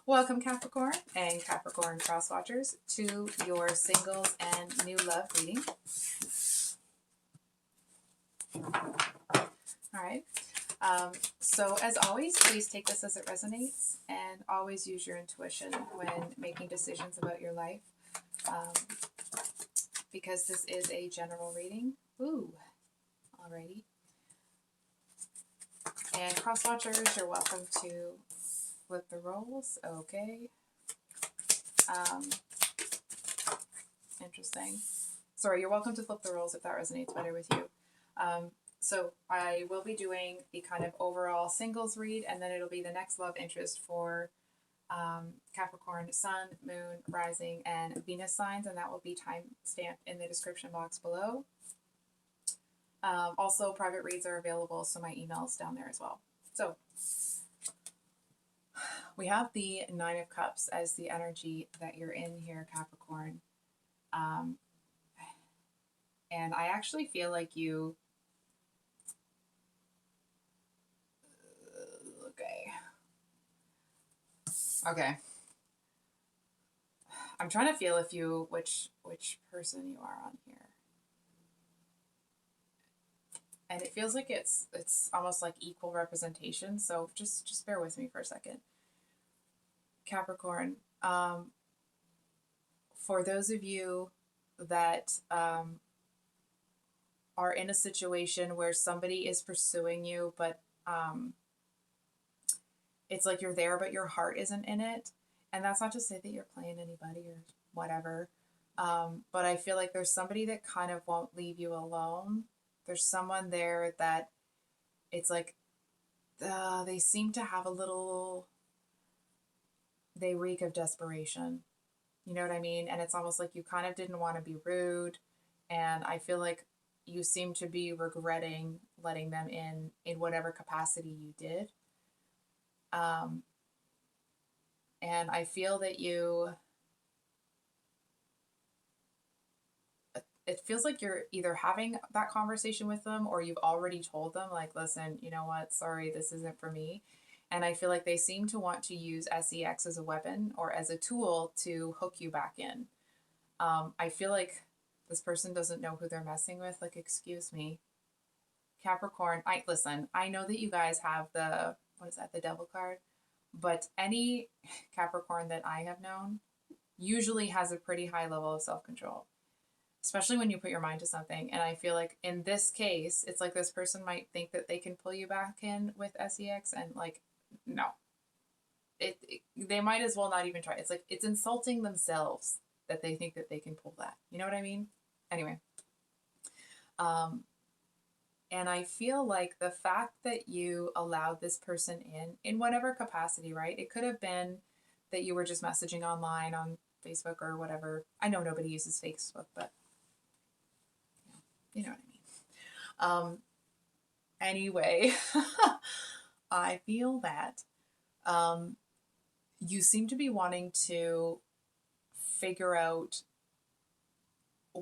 Welcome, Capricorn and Capricorn cross watchers, to your singles and new love reading. All right. So as always, please take this as it resonates and always use your intuition when making decisions about your life, because this is a general reading. Ooh, alrighty. And cross watchers, you're welcome to flip the roles. Okay. Interesting. Sorry, you're welcome to flip the roles if that resonates better with you. So I will be doing the kind of overall singles read, and then it'll be the next love interest for Capricorn Sun, Moon, Rising, and Venus signs, and that will be time stamped in the description box below. Also, private reads are available, so my email's down there as well. So we have the Nine of Cups as the energy that you're in here, Capricorn. And I actually feel like you... Okay. I'm trying to feel if you... which person you are on here. And it feels like it's almost like equal representation, so just bear with me for a second. Capricorn, for those of you that are in a situation where somebody is pursuing you, but it's like you're there, but your heart isn't in it. And that's not to say that you're playing anybody or whatever, but I feel like there's somebody that kind of won't leave you alone. There's someone there that it's like they seem to have a little... they reek of desperation. You know what I mean? And it's almost like you kind of didn't want to be rude. And I feel like you seem to be regretting letting them in whatever capacity you did. And I feel that it feels like you're either having that conversation with them or you've already told them, like, listen, you know what? Sorry, this isn't for me. And I feel like they seem to want to use SEX as a weapon or as a tool to hook you back in. I feel like this person doesn't know who they're messing with. Like, excuse me, Capricorn. Listen, I know that you guys have the, what is that, the devil card? But any Capricorn that I have known usually has a pretty high level of self-control, especially when you put your mind to something. And I feel like in this case, it's like this person might think that they can pull you back in with SEX, and like, no. They might as well not even try. It's like, it's insulting themselves that they think that they can pull that. You know what I mean? Anyway. And I feel like the fact that you allowed this person in whatever capacity, right? It could have been that you were just messaging online on Facebook or whatever. I know nobody uses Facebook, but you know what I mean. Anyway, I feel that you seem to be wanting to figure out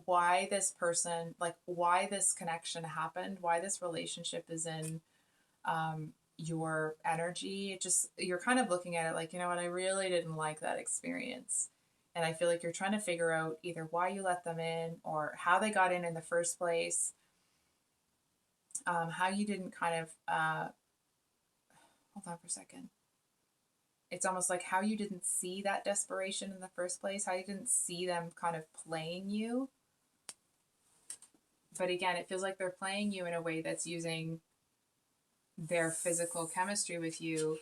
why this person, like why this connection happened, why this relationship is in your energy. It just, you're kind of looking at it like, you know what, I really didn't like that experience. And I feel like you're trying to figure out either why you let them in or how they got in the first place. How you didn't kind of, hold on for a second. It's almost like how you didn't see that desperation in the first place, how you didn't see them kind of playing you. But again, it feels like they're playing you in a way that's using their physical chemistry with you.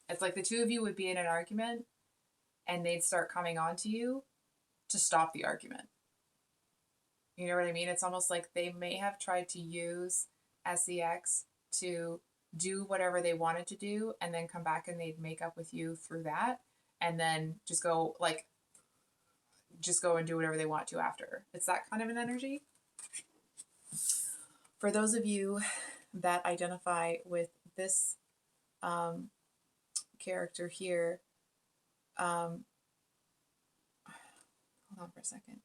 It's like the two of you would be in an argument and they'd start coming on to you to stop the argument. You know what I mean? It's almost like they may have tried to use SEX to do whatever they wanted to do and then come back and they'd make up with you through that and then just go and do whatever they want to after. It's that kind of an energy. For those of you that identify with this character here, hold on for a second.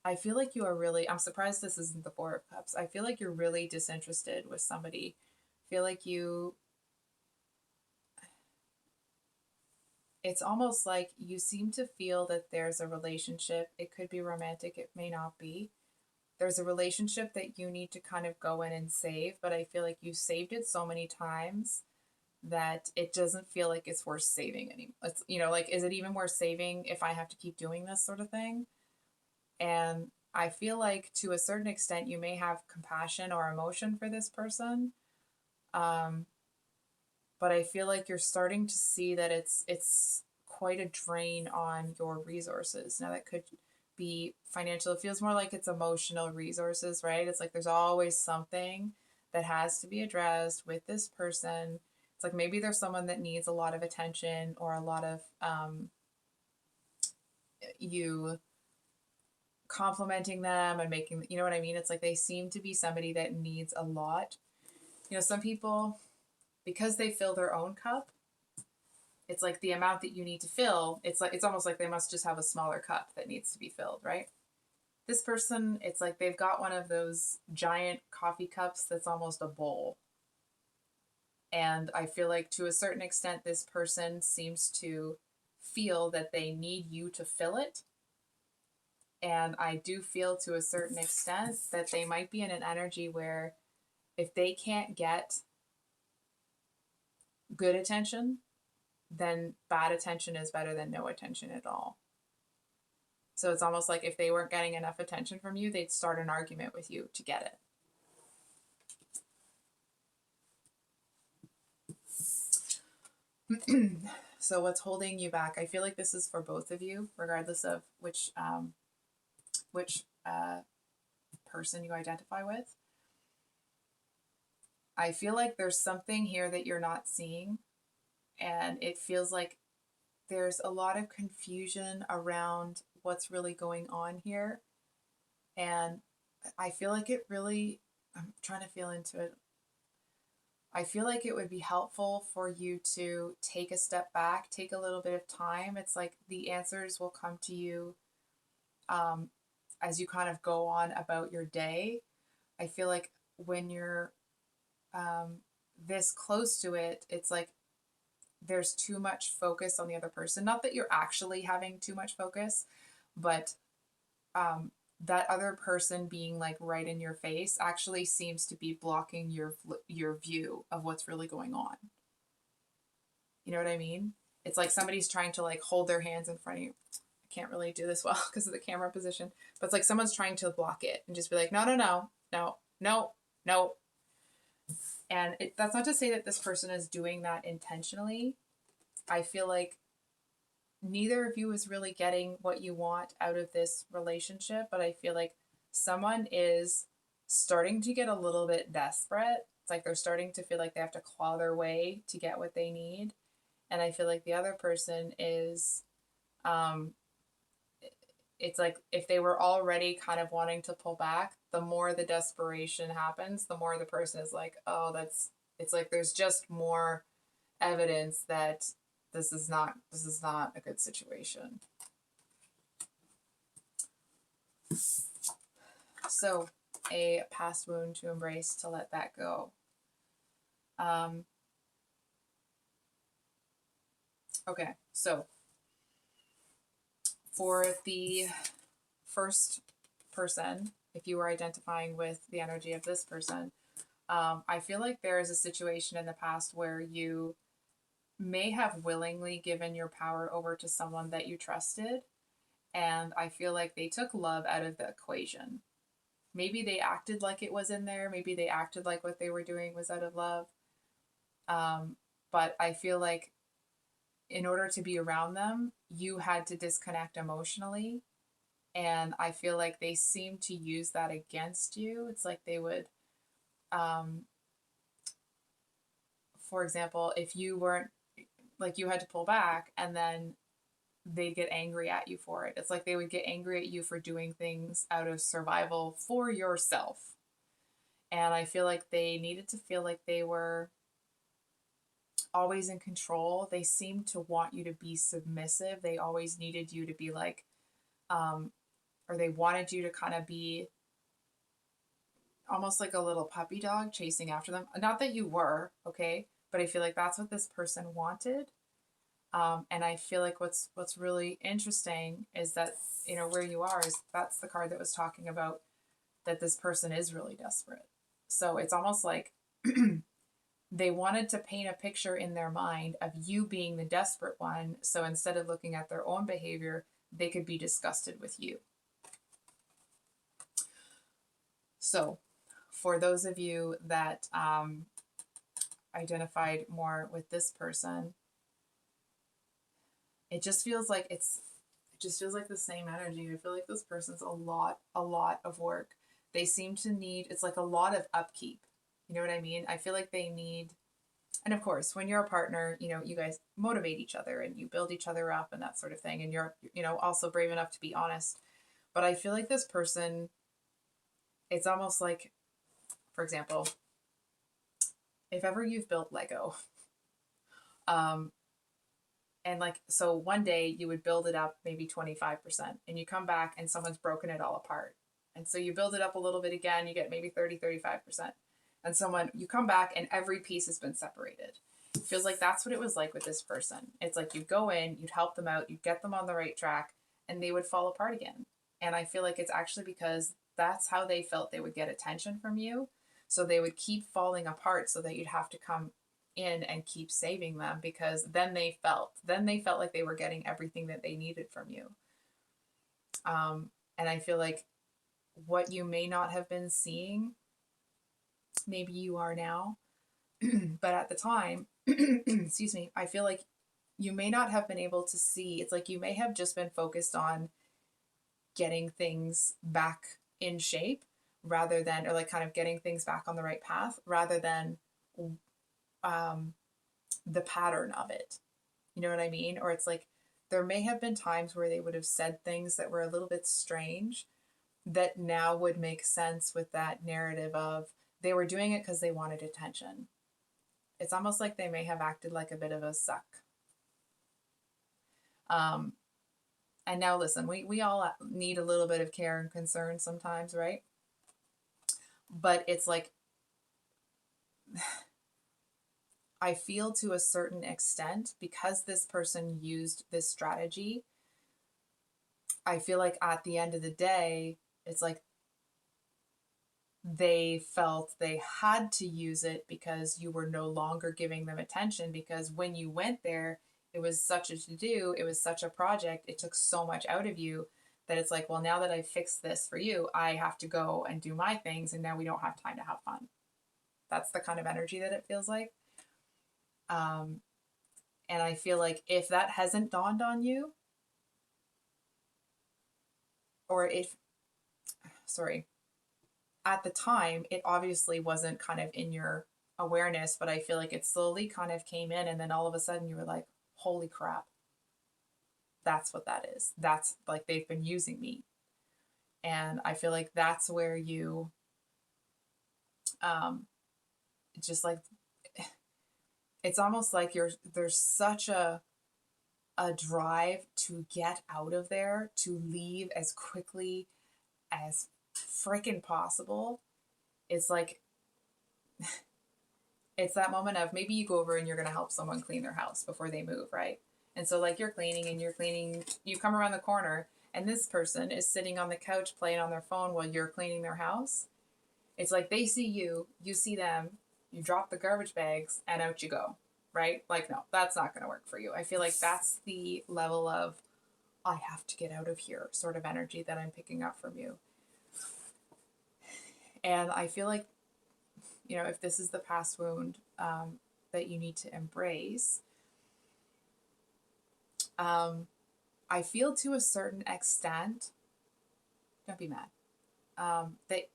I feel like you are really, I'm surprised this isn't the Four of Cups. I feel like you're really disinterested with somebody. I feel like you it's almost like you seem to feel that there's a relationship. It could be romantic, it may not be. There's a relationship that you need to kind of go in and save, but I feel like you've saved it so many times that it doesn't feel like it's worth saving anymore. It's, like, is it even worth saving if I have to keep doing this sort of thing? And I feel like to a certain extent, you may have compassion or emotion for this person. Um, but I feel like you're starting to see that it's quite a drain on your resources. Now that could be financial. It feels more like it's emotional resources, right? It's like there's always something that has to be addressed with this person. It's like maybe there's someone that needs a lot of attention or a lot of you complimenting them and making, you know what I mean? It's like they seem to be somebody that needs a lot. Some people, because they fill their own cup, it's like the amount that you need to fill, it's almost like they must just have a smaller cup that needs to be filled, right? This person, it's like they've got one of those giant coffee cups that's almost a bowl. And I feel like to a certain extent, this person seems to feel that they need you to fill it. And I do feel to a certain extent that they might be in an energy where if they can't get good attention, then bad attention is better than no attention at all. So it's almost like if they weren't getting enough attention from you, they'd start an argument with you to get it. So what's holding you back? I feel like this is for both of you, regardless of which person you identify with. I feel like there's something here that you're not seeing, and it feels like there's a lot of confusion around what's really going on here. And I feel like I'm trying to feel into it. I feel like it would be helpful for you to take a step back, take a little bit of time. It's like the answers will come to you as you kind of go on about your day. I feel like when you're this close to it, it's like there's too much focus on the other person. Not that you're actually having too much focus, but that other person being like right in your face actually seems to be blocking your view of what's really going on. You know what I mean? It's like somebody's trying to like hold their hands in front of you. I can't really do this well because of the camera position, but it's like someone's trying to block it and just be like, no, no, no, no, no, no. And that's not to say that this person is doing that intentionally. I feel like neither of you is really getting what you want out of this relationship, but I feel like someone is starting to get a little bit desperate. It's like they're starting to feel like they have to claw their way to get what they need. And I feel like the other person is, it's like if they were already kind of wanting to pull back, the more the desperation happens, the more the person is like, oh, it's like there's just more evidence that this is not a good situation. So a past wound to embrace, to let that go. Okay, so for the first person, if you were identifying with the energy of this person, I feel like there is a situation in the past where you may have willingly given your power over to someone that you trusted, and I feel like they took love out of the equation. Maybe they acted like it was in there, maybe they acted like what they were doing was out of love. But I feel like in order to be around them, you had to disconnect emotionally. And I feel like they seem to use that against you. It's like they would, for example, if you weren't, like you had to pull back and then they'd get angry at you for it. It's like they would get angry at you for doing things out of survival for yourself. And I feel like they needed to feel like they were always in control. They seemed to want you to be submissive. They always needed you to be like, or they wanted you to kind of be almost like a little puppy dog chasing after them. Not that you were, okay? But I feel like that's what this person wanted. And I feel like what's really interesting is that, you know, where you are is that's the card that was talking about that this person is really desperate. So it's almost like they wanted to paint a picture in their mind of you being the desperate one. So instead of looking at their own behavior, they could be disgusted with you. So for those of you that identified more with this person, it just feels like it just feels like the same energy. I feel like this person's a lot of work. They seem to need, it's like a lot of upkeep. You know what I mean? I feel like they need, and of course, when you're a partner, you know, you guys motivate each other and you build each other up and that sort of thing. And you're, you know, also brave enough to be honest. But I feel like this person, it's almost like, for example, if ever you've built Lego, um, and like, so one day you would build it up maybe 25% and you come back and someone's broken it all apart. And so you build it up a little bit again, you get maybe 35%. And you come back and every piece has been separated. It feels like that's what it was like with this person. It's like you'd go in, you'd help them out, you'd get them on the right track, and they would fall apart again. And I feel like it's actually because that's how they felt they would get attention from you. So they would keep falling apart so that you'd have to come in and keep saving them, because then they felt like they were getting everything that they needed from you. And I feel like what you may not have been seeing, maybe you are now, but at the time, excuse me, I feel like you may not have been able to see. It's like you may have just been focused on getting things back in shape rather than, or like kind of getting things back on the right path rather than the pattern of it. You know what I mean? Or it's like there may have been times where they would have said things that were a little bit strange that now would make sense with that narrative of they were doing it because they wanted attention. It's almost like they may have acted like a bit of a suck. And now listen, we all need a little bit of care and concern sometimes, right? But it's like, I feel to a certain extent, because this person used this strategy, I feel like at the end of the day, it's like they felt they had to use it because you were no longer giving them attention, because when you went there, it was such a to-do, it was such a project, it took so much out of you that it's like, well, now that I've fixed this for you, I have to go and do my things, and now we don't have time to have fun. That's the kind of energy that it feels like. And I feel like if that hasn't dawned on you, or if, sorry, at the time, it obviously wasn't kind of in your awareness, but I feel like it slowly kind of came in, and then all of a sudden you were like, holy crap, that's what that is. That's like, they've been using me. And I feel like that's where you, just like, it's almost like there's such a drive to get out of there, to leave as quickly as freaking possible. It's like, it's that moment of maybe you go over and you're going to help someone clean their house before they move, right? And so like you're cleaning, you come around the corner and this person is sitting on the couch playing on their phone while you're cleaning their house. It's like they see you, you see them, you drop the garbage bags and out you go, right? Like, no, that's not going to work for you. I feel like that's the level of I have to get out of here sort of energy that I'm picking up from you. And I feel like, you know, if this is the past wound that you need to embrace, I feel to a certain extent, don't be mad, that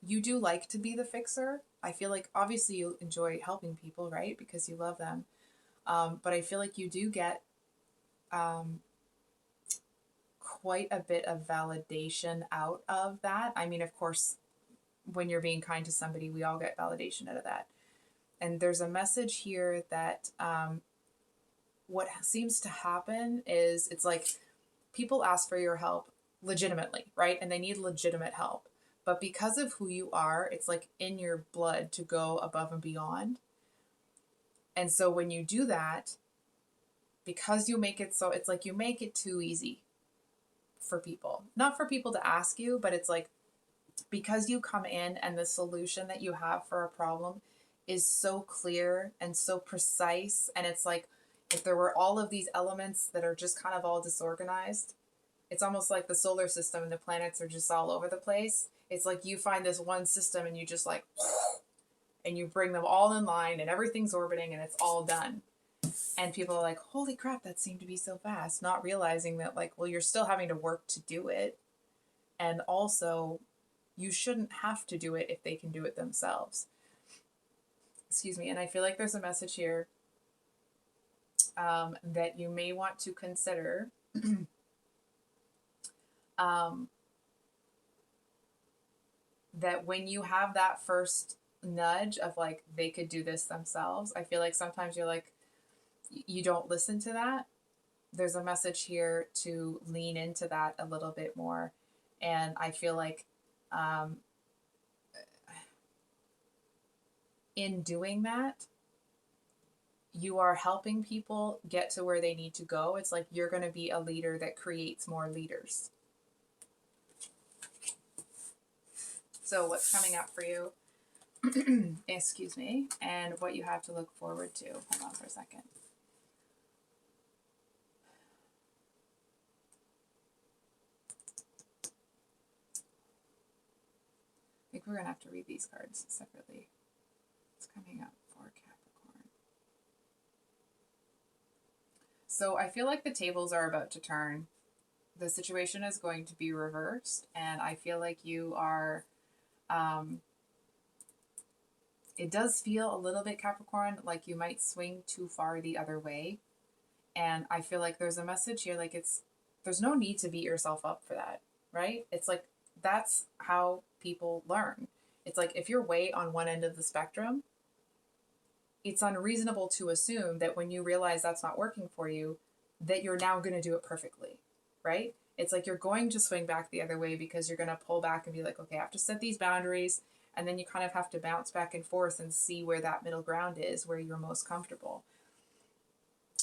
you do like to be the fixer. I feel like obviously you enjoy helping people, right? Because you love them. But I feel like you do get quite a bit of validation out of that. I mean, of course, when you're being kind to somebody, we all get validation out of that. And there's a message here that what seems to happen is it's like people ask for your help legitimately, right? And they need legitimate help. But because of who you are, it's like in your blood to go above and beyond. And so when you do that, because you make it so, it's like you make it too easy for people. Not for people to ask you, but it's like, because you come in and the solution that you have for a problem is so clear and so precise, and it's like if there were all of these elements that are just kind of all disorganized, it's almost like the solar system and the planets are just all over the place. It's like you find this one system and you just like, and you bring them all in line and everything's orbiting and it's all done. And people are like, holy crap, that seemed to be so fast. Not realizing that, like, well, you're still having to work to do it. And also, you shouldn't have to do it if they can do it themselves. Excuse me. And I feel like there's a message here that you may want to consider that when you have that first nudge of like, they could do this themselves, I feel like sometimes you're like, you don't listen to that. There's a message here to lean into that a little bit more. And I feel like in doing that, you are helping people get to where they need to go. It's like you're going to be a leader that creates more leaders. So what's coming up for you, excuse me, and what you have to look forward to. Hold on for a second. I think we're going to have to read these cards separately. What's coming up for Capricorn? So I feel like the tables are about to turn. The situation is going to be reversed, and I feel like you are, it does feel a little bit, Capricorn, like you might swing too far the other way. And I feel like there's a message here, like there's no need to beat yourself up for that, right? It's like, that's how people learn. It's like, if you're way on one end of the spectrum, it's unreasonable to assume that when you realize that's not working for you, that you're now going to do it perfectly, right? It's like you're going to swing back the other way because you're going to pull back and be like, okay, I have to set these boundaries. And then you kind of have to bounce back and forth and see where that middle ground is, where you're most comfortable.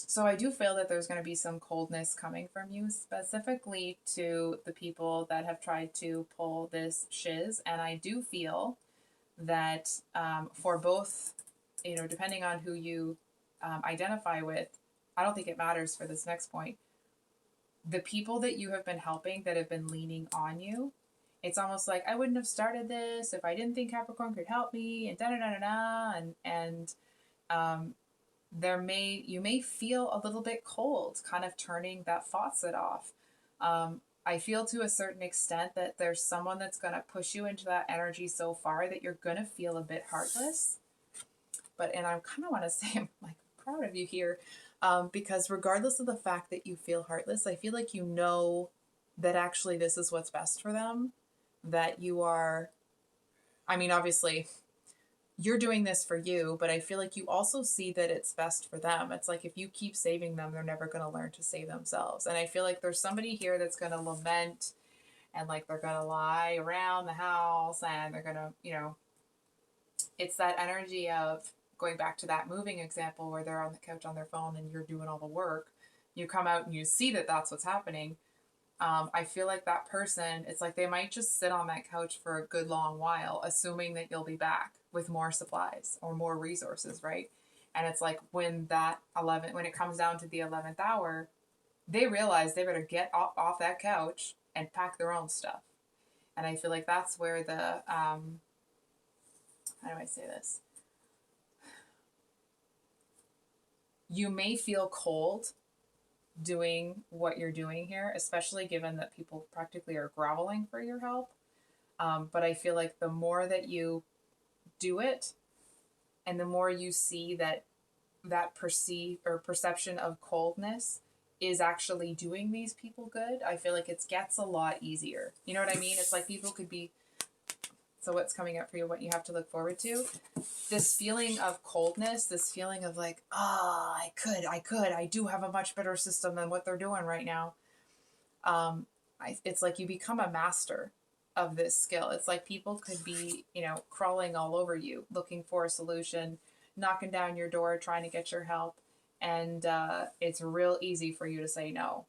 So I do feel that there's going to be some coldness coming from you, specifically to the people that have tried to pull this shiz. And I do feel that for both, you know, depending on who you identify with, I don't think it matters for this next point. The people that you have been helping that have been leaning on you, it's almost like, I wouldn't have started this if I didn't think Capricorn could help me, and da-da-da-da-da, and you may feel a little bit cold, kind of turning that faucet off. I feel to a certain extent that there's someone that's going to push you into that energy so far that you're going to feel a bit heartless. And I kind of want to say, I'm like proud of you here, because regardless of the fact that you feel heartless, I feel like you know that actually this is what's best for them, that you are, I mean, obviously you're doing this for you, but I feel like you also see that it's best for them. It's like, if you keep saving them, they're never going to learn to save themselves. And I feel like there's somebody here that's going to lament, and like they're going to lie around the house, and they're going to, you know, it's that energy of going back to that moving example where they're on the couch on their phone and you're doing all the work. You come out and you see that that's what's happening. I feel like that person, it's like they might just sit on that couch for a good long while, assuming that you'll be back with more supplies or more resources, right? And it's like when it comes down to the 11th hour, they realize they better get off that couch and pack their own stuff. And I feel like that's where the, how do I say this? You may feel cold doing what you're doing here, especially given that people practically are groveling for your help. But I feel like the more that you do it, and the more you see that perception of coldness is actually doing these people good, I feel like it gets a lot easier. You know what I mean? It's like people could be, so what's coming up for you, what you have to look forward to? This feeling of coldness, this feeling of like, I do have a much better system than what they're doing right now. It's like you become a master of this skill. It's like people could be, you know, crawling all over you, looking for a solution, knocking down your door, trying to get your help. And it's real easy for you to say no.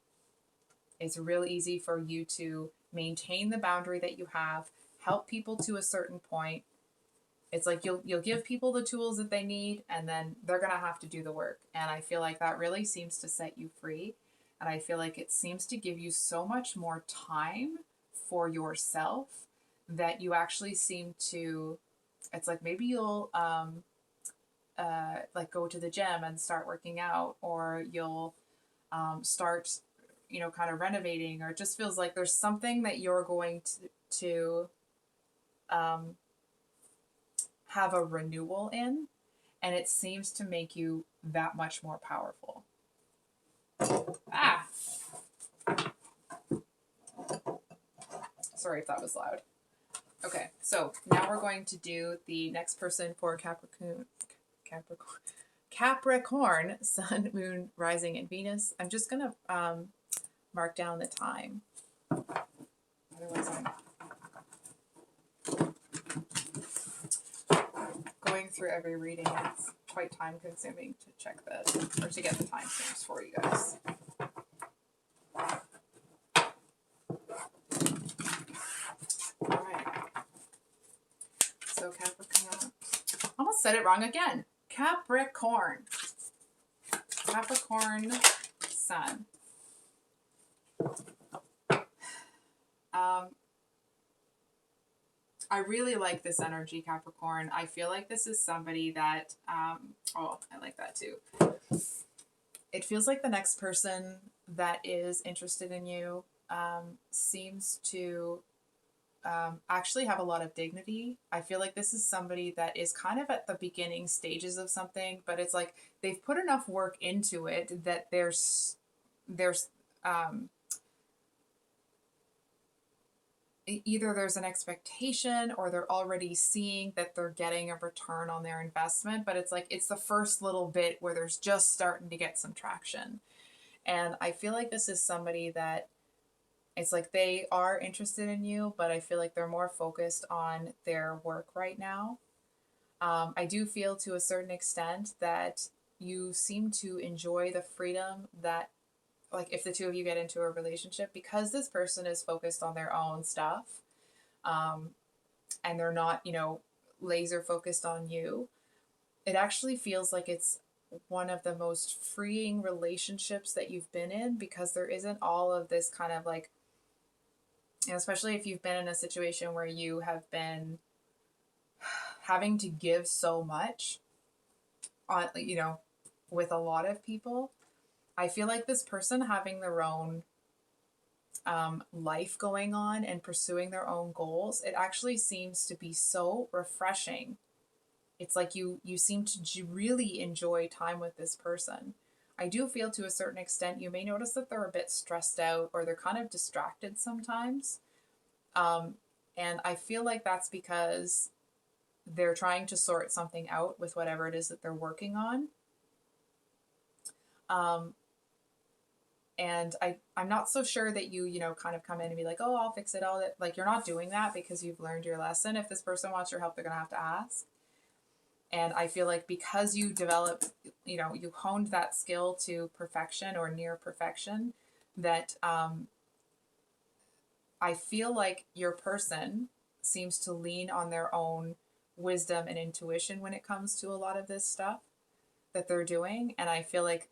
It's real easy for you to maintain the boundary that you have, help people to a certain point. It's like you'll give people the tools that they need, and then they're going to have to do the work. And I feel like that really seems to set you free. And I feel like it seems to give you so much more time for yourself that you actually seem to, it's like maybe you'll like go to the gym and start working out, or you'll start, you know, kind of renovating, or it just feels like there's something that you're going to have a renewal in, and it seems to make you that much more powerful. Ah! Sorry if that was loud. Okay, so now we're going to do the next person for Capricorn, Sun, Moon, Rising, and Venus. I'm just going to mark down the time. Otherwise I'm going through every reading. It's quite time consuming to check this, or to get the time stamps for you guys. Alright. So Capricorn. Almost said it wrong again. Capricorn. Capricorn Sun. I really like this energy, Capricorn. I feel like this is somebody that, oh, I like that too. It feels like the next person that is interested in you seems to actually have a lot of dignity. I feel like this is somebody that is kind of at the beginning stages of something, but it's like they've put enough work into it that there's either there's an expectation, or they're already seeing that they're getting a return on their investment, but it's like it's the first little bit where there's just starting to get some traction. And I feel like this is somebody that it's like they are interested in you, but I feel like they're more focused on their work right now. I do feel to a certain extent that you seem to enjoy the freedom that, like, if the two of you get into a relationship, because this person is focused on their own stuff, and they're not, you know, laser focused on you, it actually feels like it's one of the most freeing relationships that you've been in, because there isn't all of this kind of like, you know, especially if you've been in a situation where you have been having to give so much on, you know, with a lot of people. I feel like this person having their own life going on and pursuing their own goals, it actually seems to be so refreshing. It's like you seem to really enjoy time with this person. I do feel to a certain extent you may notice that they're a bit stressed out, or they're kind of distracted sometimes. And I feel like that's because they're trying to sort something out with whatever it is that they're working on. And I'm not so sure that you know, kind of come in and be like, oh, I'll fix it all. That, like, you're not doing that because you've learned your lesson. If this person wants your help, they're going to have to ask. And I feel like because you developed, you know, you honed that skill to perfection or near perfection, that I feel like your person seems to lean on their own wisdom and intuition when it comes to a lot of this stuff that they're doing. And I feel like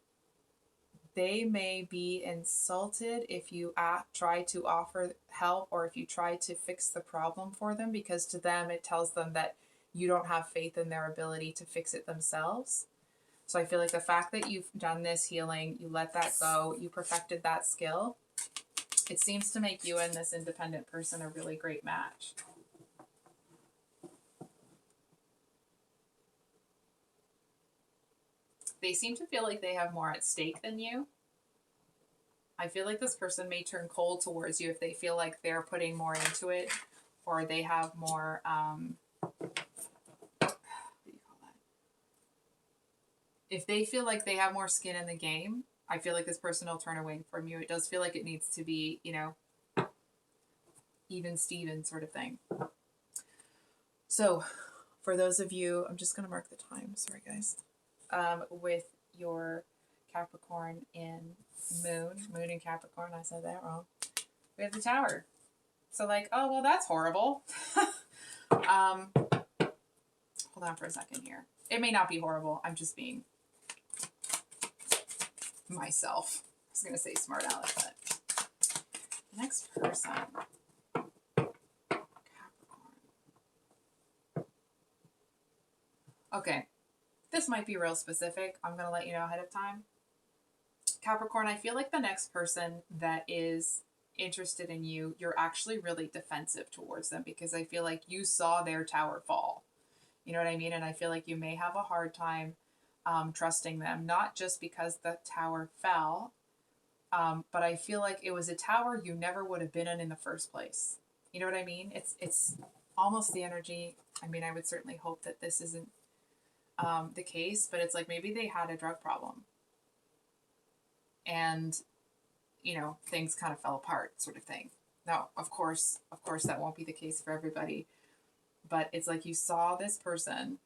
they may be insulted if you try to offer help, or if you try to fix the problem for them, because to them it tells them that you don't have faith in their ability to fix it themselves. So I feel like the fact that you've done this healing, you let that go, you perfected that skill, it seems to make you and this independent person a really great match. They seem to feel like they have more at stake than you. I feel like this person may turn cold towards you if they feel like they're putting more into it, or they have more, what do you call that? If they feel like they have more skin in the game, I feel like this person will turn away from you. It does feel like it needs to be, you know, even Steven sort of thing. So for those of you, I'm just going to mark the time. Sorry, guys. With your Capricorn in Moon in Capricorn. I said that wrong. We have the Tower. So like, oh, well, that's horrible. Hold on for a second here. It may not be horrible. I'm just being myself. I was going to say smart aleck, but the next person. Capricorn. Okay. This might be real specific. I'm going to let you know ahead of time. Capricorn, I feel like the next person that is interested in you, you're actually really defensive towards them because I feel like you saw their tower fall. You know what I mean? And I feel like you may have a hard time trusting them, not just because the tower fell, but I feel like it was a tower you never would have been in the first place. You know what I mean? It's almost the energy. I mean, I would certainly hope that this isn't the case, but it's like maybe they had a drug problem. And, you know, things kind of fell apart sort of thing. Now, of course, that won't be the case for everybody. But it's like you saw this person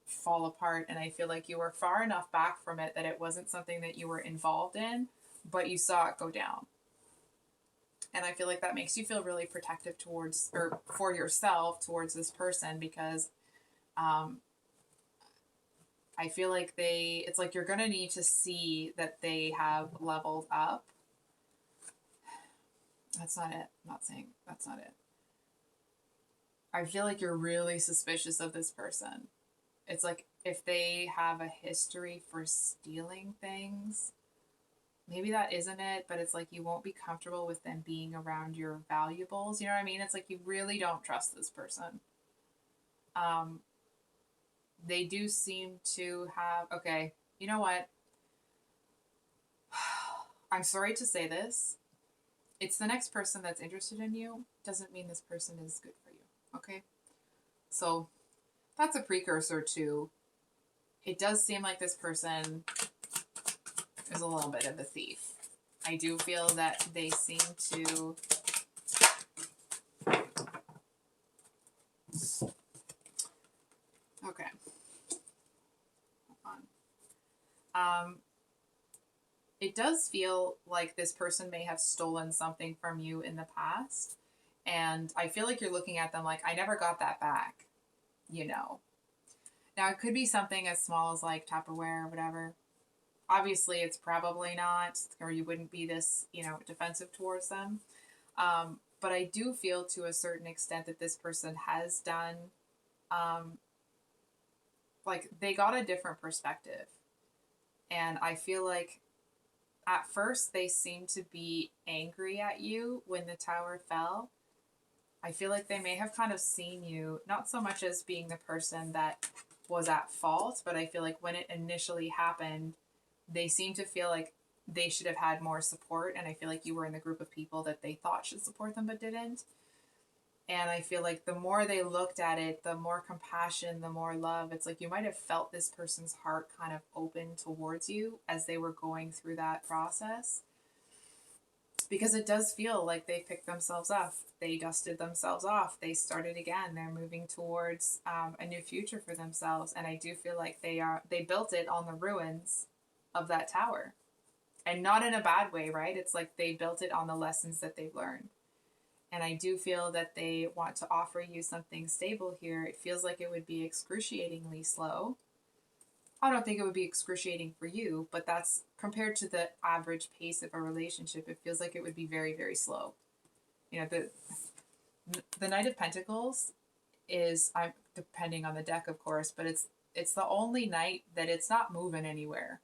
fall apart, and I feel like you were far enough back from it that it wasn't something that you were involved in, but you saw it go down. And I feel like that makes you feel really protective towards, or for yourself, towards this person, because I feel like it's like you're going to need to see that they have leveled up. That's not it. I'm not saying that's not it. I feel like you're really suspicious of this person. It's like if they have a history for stealing things, maybe that isn't it, but it's like you won't be comfortable with them being around your valuables. You know what I mean? It's like you really don't trust this person. They do seem to have, okay, you know what? I'm sorry to say this. It's the next person that's interested in you. Doesn't mean this person is good for you. Okay? So that's a precursor to, it does seem like this person is a little bit of a thief. I do feel that they seem to okay. Hold on. It does feel like this person may have stolen something from you in the past. And I feel like you're looking at them like, I never got that back, you know. Now, it could be something as small as like Tupperware or whatever. Obviously, it's probably not, or you wouldn't be this, you know, defensive towards them. But I do feel to a certain extent that this person has done, like, they got a different perspective. And I feel like at first they seemed to be angry at you when the tower fell. I feel like they may have kind of seen you, not so much as being the person that was at fault, but I feel like when it initially happened, they seem to feel like they should have had more support. And I feel like you were in the group of people that they thought should support them but didn't. And I feel like the more they looked at it, the more compassion, the more love. It's like you might have felt this person's heart kind of open towards you as they were going through that process. Because it does feel like they picked themselves up. They dusted themselves off. They started again. They're moving towards a new future for themselves. And I do feel like they built it on the ruins of that tower. And not in a bad way, right? It's like they built it on the lessons that they've learned. And I do feel that they want to offer you something stable here. It feels like it would be excruciatingly slow. I don't think it would be excruciating for you, but that's compared to the average pace of a relationship, it feels like it would be very, very slow. You know, the Knight of Pentacles is, I'm depending on the deck, of course, but it's the only knight that it's not moving anywhere.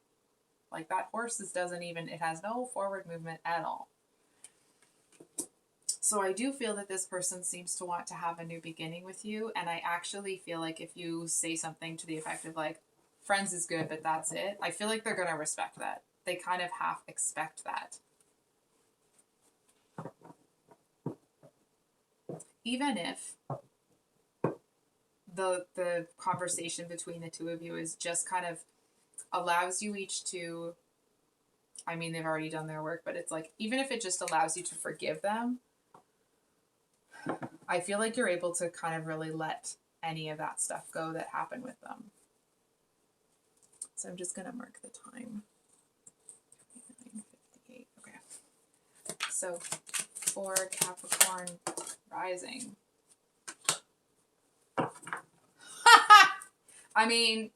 Like that horse it has no forward movement at all. So I do feel that this person seems to want to have a new beginning with you. And I actually feel like if you say something to the effect of like, friends is good, but that's it, I feel like they're going to respect that. They kind of half expect that. Even if the conversation between the two of you is just kind of allows you each to, I mean, they've already done their work, but it's like, even if it just allows you to forgive them, I feel like you're able to kind of really let any of that stuff go that happened with them. So I'm just going to mark the time. 9:58. Okay. So for Capricorn Rising. I mean,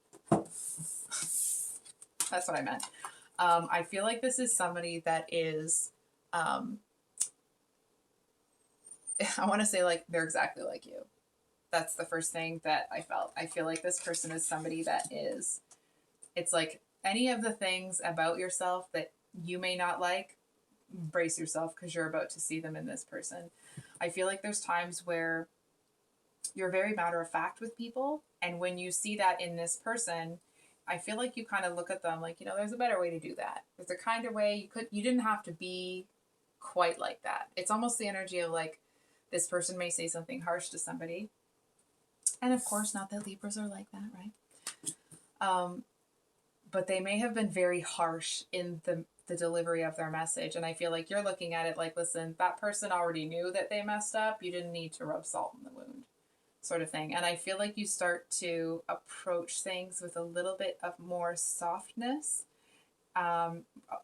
that's what I meant. I feel like this is somebody that is, I want to say like they're exactly like you. That's the first thing that I felt. I feel like this person is somebody that is, it's like any of the things about yourself that you may not like, brace yourself because you're about to see them in this person. I feel like there's times where you're very matter of fact with people. And when you see that in this person, I feel like you kind of look at them like, you know, there's a better way to do that. There's a kind of way you didn't have to be quite like that. It's almost the energy of like, this person may say something harsh to somebody. And of course, not that Libras are like that, right? But they may have been very harsh in the delivery of their message. And I feel like you're looking at it like, listen, that person already knew that they messed up. You didn't need to rub salt in the wound, sort of thing. And I feel like you start to approach things with a little bit of more softness,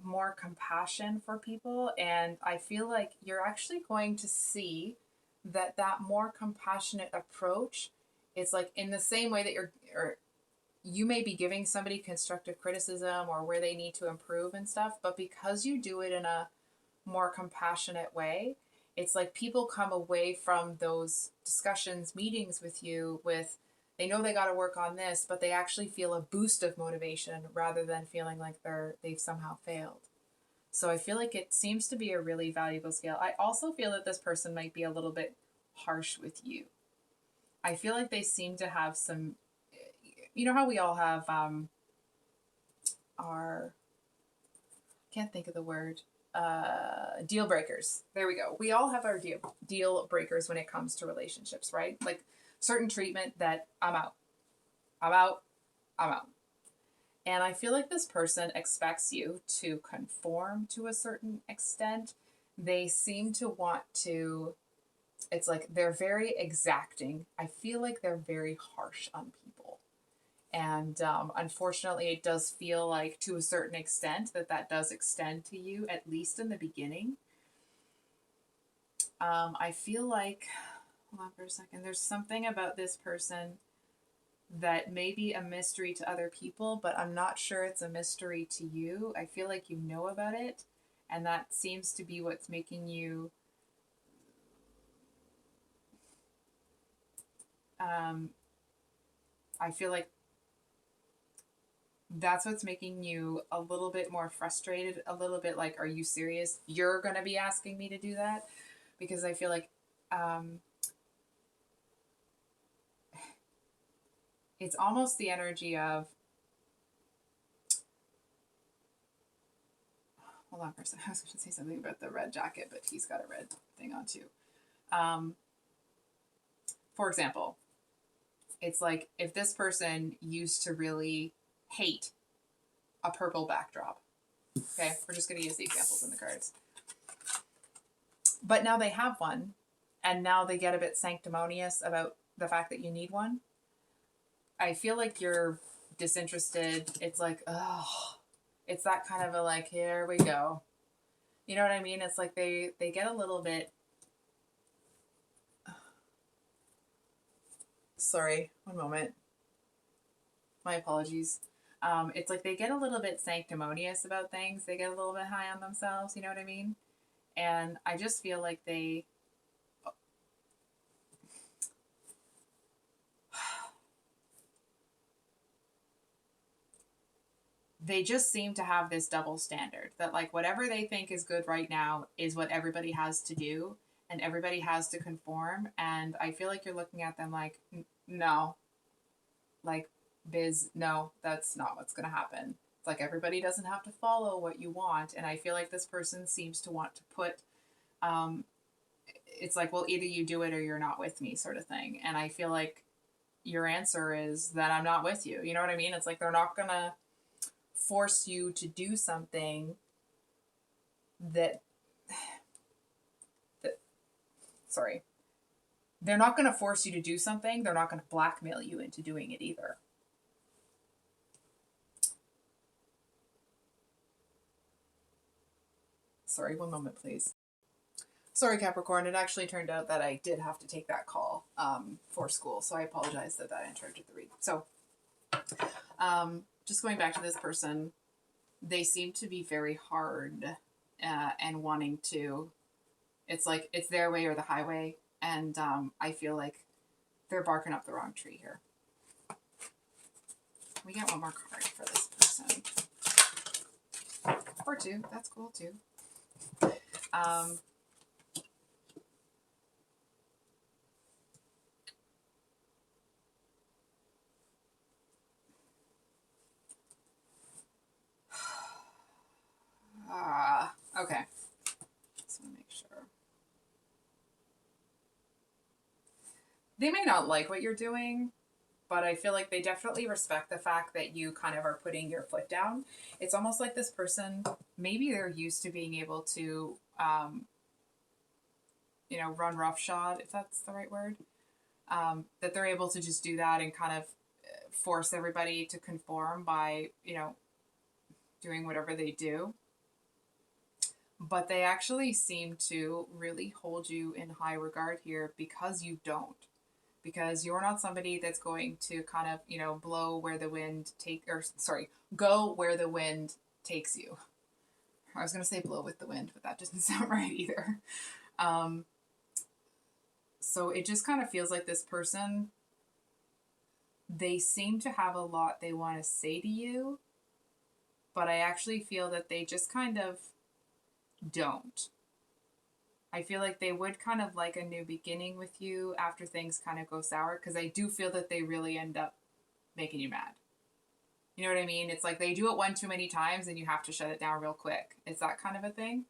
more compassion for people. And I feel like you're actually going to see that more compassionate approach is like in the same way that you may be giving somebody constructive criticism or where they need to improve and stuff, but because you do it in a more compassionate way, it's like people come away from those discussions, meetings with you with, they know they got to work on this, but they actually feel a boost of motivation rather than feeling like they've somehow failed. So I feel like it seems to be a really valuable skill. I also feel that this person might be a little bit harsh with you. I feel like they seem to have some, you know how we all have our, can't think of the word, deal breakers. There we go. We all have our deal breakers when it comes to relationships, right? Like certain treatment that I'm out. And I feel like this person expects you to conform to a certain extent. They seem to want to, it's like they're very exacting. I feel like they're very harsh on people. And unfortunately, it does feel like to a certain extent that does extend to you, at least in the beginning. I feel like, hold on for a second, there's something about this person that may be a mystery to other people, but I'm not sure it's a mystery to you. I feel like you know about it, and that seems to be what's making you I feel like that's what's making you a little bit more frustrated, a little bit like, are you serious? You're going to be asking me to do that? Because I feel like it's almost the energy of, hold on for a second. I was going to say something about the red jacket, but he's got a red thing on too. For example, it's like if this person used to really hate a purple backdrop. Okay, we're just going to use the examples in the cards. But now they have one, and now they get a bit sanctimonious about the fact that you need one. I feel like you're disinterested. It's like, oh, it's that kind of a like, here we go. You know what I mean? It's like they get a little bit, sorry, one moment. My apologies. It's like they get a little bit sanctimonious about things. They get a little bit high on themselves. You know what I mean? And I just feel like they just seem to have this double standard that like whatever they think is good right now is what everybody has to do and everybody has to conform. And I feel like you're looking at them like, no, like Biz, no, that's not what's going to happen. It's like everybody doesn't have to follow what you want. And I feel like this person seems to want to put, it's like, well, either you do it or you're not with me sort of thing. And I feel like your answer is that I'm not with you. You know what I mean? It's like they're not going to force you to do something that sorry. They're not going to force you to do something. They're not going to blackmail you into doing it either. Sorry, one moment, please. Sorry, Capricorn. It actually turned out that I did have to take that call for school, so I apologize that interrupted the read. So, just going back to this person, they seem to be very hard and wanting to. It's like it's their way or the highway, and I feel like they're barking up the wrong tree here. We get one more card for this person. Or two. That's cool too. Okay. Just want to make sure. They may not like what you're doing, but I feel like they definitely respect the fact that you kind of are putting your foot down. It's almost like this person, maybe they're used to being able to, run roughshod, if that's the right word. That they're able to just do that and kind of force everybody to conform by, doing whatever they do. But they actually seem to really hold you in high regard here because you don't. Because you're not somebody that's going to kind of, blow where the wind go where the wind takes you. I was going to say blow with the wind, but that doesn't sound right either. So it just kind of feels like this person, they seem to have a lot they want to say to you, but I actually feel that they just kind of don't. I feel like they would kind of like a new beginning with you after things kind of go sour, because I do feel that they really end up making you mad. You know what I mean? It's like they do it one too many times and you have to shut it down real quick. It's that kind of a thing.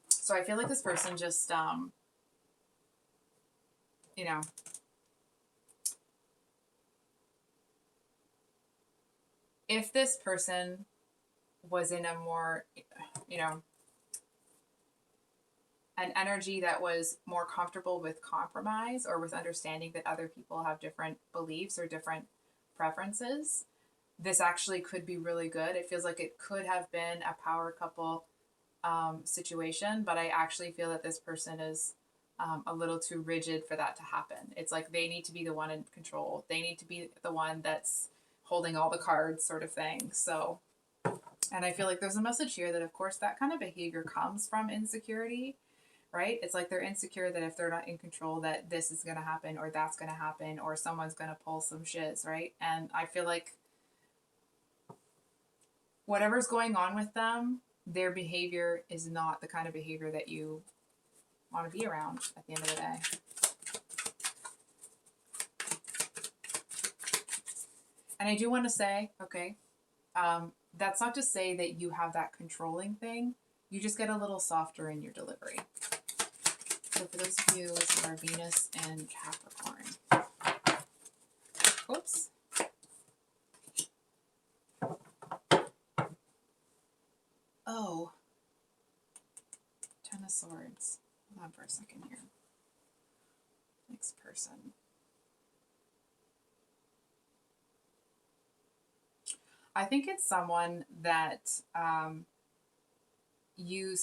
So I feel like this person just, if this person was in a more, an energy that was more comfortable with compromise or with understanding that other people have different beliefs or different preferences, this actually could be really good. It feels like it could have been a power couple situation, but I actually feel that this person is a little too rigid for that to happen. It's like they need to be the one in control. They need to be the one that's holding all the cards, sort of thing. So, and I feel like there's a message here that, of course, that kind of behavior comes from insecurity, right? It's like they're insecure that if they're not in control, that this is going to happen or that's going to happen or someone's going to pull some shiz, right? And I feel like whatever's going on with them, their behavior is not the kind of behavior that you want to be around at the end of the day. And I do want to say, okay, that's not to say that you have that controlling thing. You just get a little softer in your delivery. So for those of you who are Venus and Capricorn. Oops. Oh. Ten of Swords. Hold on for a second here. Next person. I think it's someone that you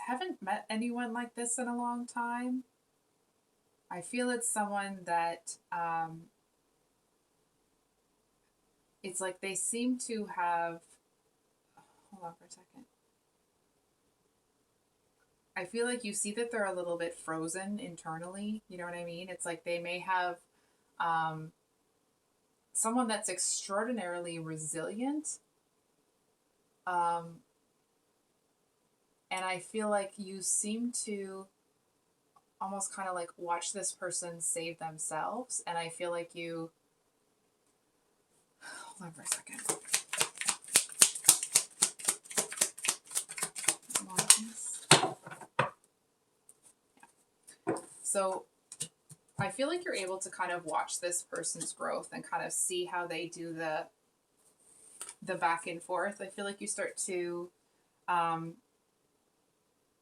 haven't met anyone like this in a long time. I feel it's someone that it's like they seem to have, hold on for a second. I feel like you see that they're a little bit frozen internally. You know what I mean? It's like they may have someone that's extraordinarily resilient. And I feel like you seem to almost kind of like watch this person save themselves. And I feel like you, hold on for a second. Yeah. So I feel like you're able to kind of watch this person's growth and kind of see how they do the back and forth. I feel like you start to,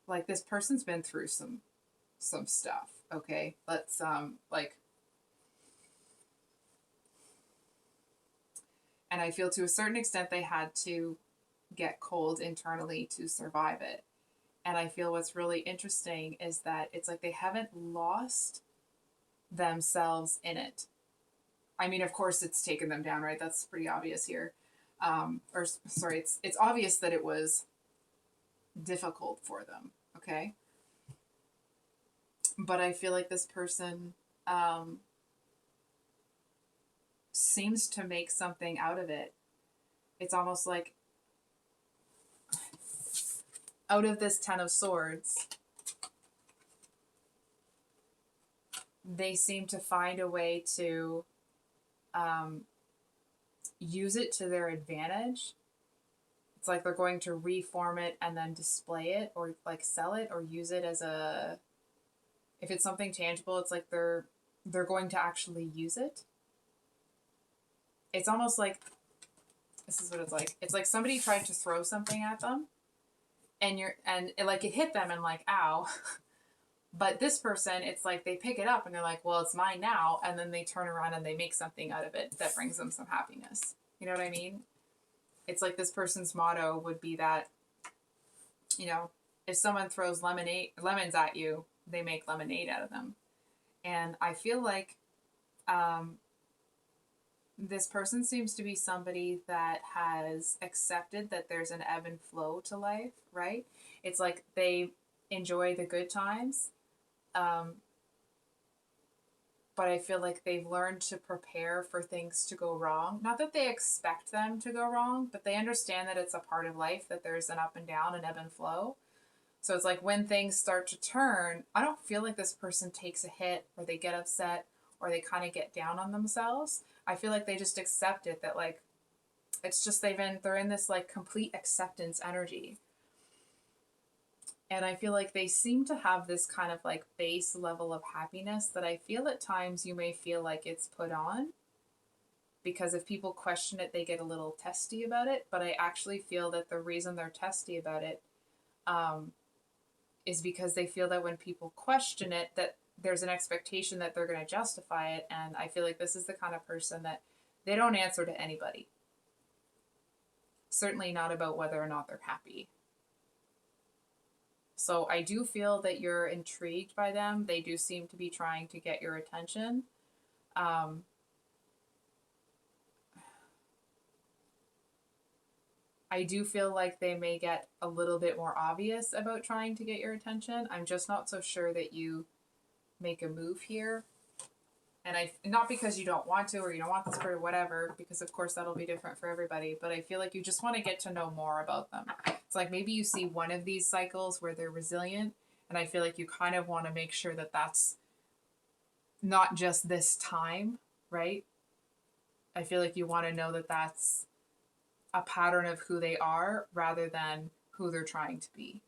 like this person's been through some stuff. Okay. Let's, and I feel to a certain extent they had to get cold internally to survive it. And I feel what's really interesting is that it's like they haven't lost themselves in it. I mean, of course, it's taken them down, right? That's pretty obvious here. Or sorry, it's obvious that it was difficult for them. Okay, but I feel like this person seems to make something out of it. It's almost like out of this Ten of Swords, they seem to find a way to use it to their advantage. It's like they're going to reform it and then display it, or like sell it, or use it as a, if it's something tangible, it's like they're going to actually use it. It's almost like, this is what it's like. It's like somebody tried to throw something at them, and it hit them and like, ow. But this person, it's like they pick it up and they're like, well, it's mine now. And then they turn around and they make something out of it that brings them some happiness. You know what I mean? It's like this person's motto would be that, you know, if someone throws lemons at you, they make lemonade out of them. And I feel like this person seems to be somebody that has accepted that there's an ebb and flow to life, right? It's like they enjoy the good times. But I feel like they've learned to prepare for things to go wrong. Not that they expect them to go wrong, but they understand that it's a part of life, that there's an up and down, an ebb and flow. So it's like when things start to turn, I don't feel like this person takes a hit or they get upset or they kind of get down on themselves. I feel like they just accept it, that like, it's just they're in this like complete acceptance energy. And I feel like they seem to have this kind of like base level of happiness that I feel at times you may feel like it's put on. Because if people question it, they get a little testy about it. But I actually feel that the reason they're testy about it is because they feel that when people question it, that there's an expectation that they're going to justify it. And I feel like this is the kind of person that they don't answer to anybody. Certainly not about whether or not they're happy. So I do feel that you're intrigued by them. They do seem to be trying to get your attention. I do feel like they may get a little bit more obvious about trying to get your attention. I'm just not so sure that you make a move here. And not because you don't want to or you don't want this or whatever, because of course that'll be different for everybody, but I feel like you just want to get to know more about them. It's like maybe you see one of these cycles where they're resilient, and I feel like you kind of want to make sure that that's not just this time, right? I feel like you want to know that that's a pattern of who they are rather than who they're trying to be.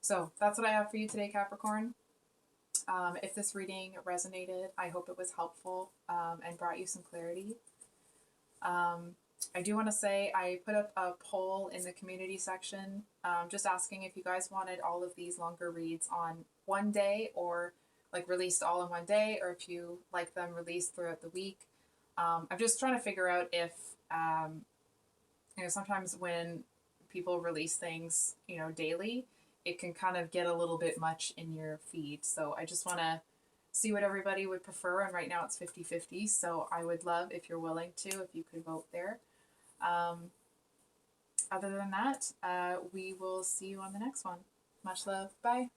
So that's what I have for you today, Capricorn. If this reading resonated, I hope it was helpful and brought you some clarity. I do want to say I put up a poll in the community section just asking if you guys wanted all of these longer reads on one day, or like released all in one day, or if you like them released throughout the week. I'm just trying to figure out if, sometimes when people release things, daily, it can kind of get a little bit much in your feed. So I just want to see what everybody would prefer. And right now it's 50-50. So I would love, if you're willing to, if you could vote there. Other than that, we will see you on the next one. Much love. Bye.